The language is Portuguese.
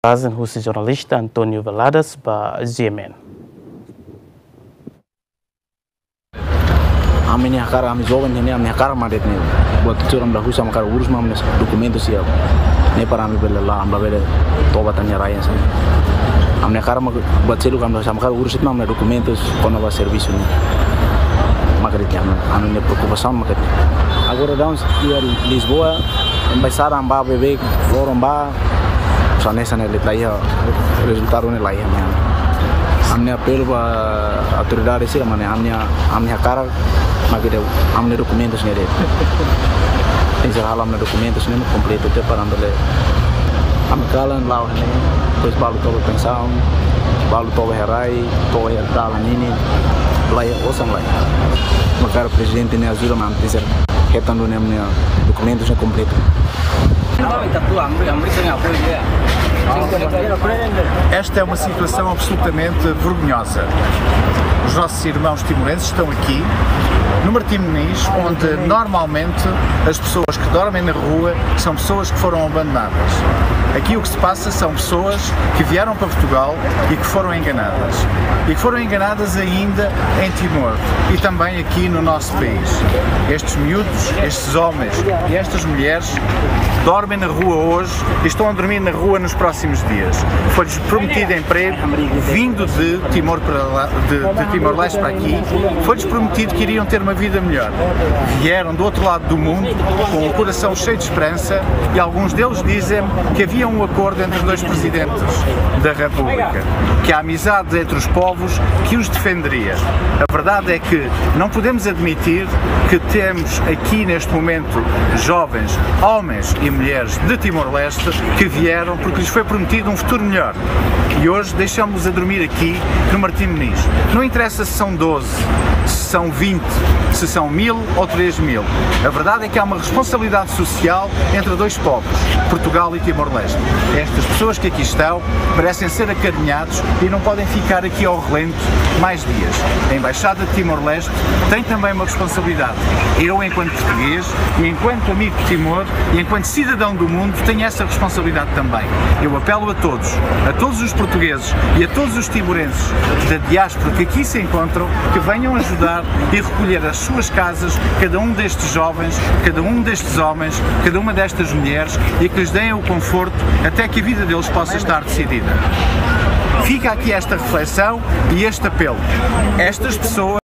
Fazem o jornalista Antônio Valadas para GMN. A minha cara, a minha jovem, a minha cara madet nih. Buat itu orang dahulu sama cara urus mah dokumen itu siap. Nih para kami bela, amba bela tobatannya raya sama. A minha cara buat selu kami sama cara urus itu mah dokumentos kono ba serviço nih. Makanya a minha preocupação makanya. Agora damos dia Lisboa, embaixar amba bebê, loro amba, só nessa nele lá ia resultado nele lá ia mesmo. Amne apelo para autoridades sih, mana amne cara, makanya amne documentos nele. Tem hal amne documentos nele completo até para andar. Am kalan lau ini, terus balu todo pensão, balu todo herai, todo herdalan ini, lá ia osam lá. Makanya presidente ne ajuda a manter retando nele documentos completo. Esta é uma situação absolutamente vergonhosa. Os nossos irmãos timorenses estão aqui, no Martim Moniz, onde normalmente as pessoas que dormem na rua são pessoas que foram abandonadas. Aqui o que se passa são pessoas que vieram para Portugal e que foram enganadas. E que foram enganadas ainda em Timor e também aqui no nosso país. Estes miúdos, estes homens e estas mulheres dormem na rua hoje e estão a dormir na rua nos próximos dias. Foi-lhes prometido emprego vindo de Timor-Leste para aqui. Foi-lhes prometido que iriam ter uma vida melhor. Vieram do outro lado do mundo com o coração cheio de esperança e alguns deles dizem que havia um acordo entre dois presidentes da República, que a amizade entre os povos que os defenderia. A verdade é que não podemos admitir que temos aqui neste momento jovens, homens e mulheres de Timor-Leste que vieram porque lhes foi prometido um futuro melhor. E hoje deixamos-los a dormir aqui no Martim Moniz. Não interessa se são 12, se são 20, se são 1000 ou 3000. A verdade é que há uma responsabilidade social entre dois povos, Portugal e Timor-Leste. Estas pessoas que aqui estão merecem ser acarinhados e não podem ficar aqui ao relento mais dias. A Embaixada de Timor-Leste tem também uma responsabilidade. Eu, enquanto português, e enquanto amigo de Timor, e enquanto cidadão do mundo, tenho essa responsabilidade também. Eu apelo a todos os portugueses e a todos os timorenses da diáspora que aqui se encontram, que venham ajudar e recolher as suas casas, cada um destes jovens, cada um destes homens, cada uma destas mulheres e que lhes deem o conforto até que a vida deles possa estar decidida. Fica aqui esta reflexão e este apelo. Estas pessoas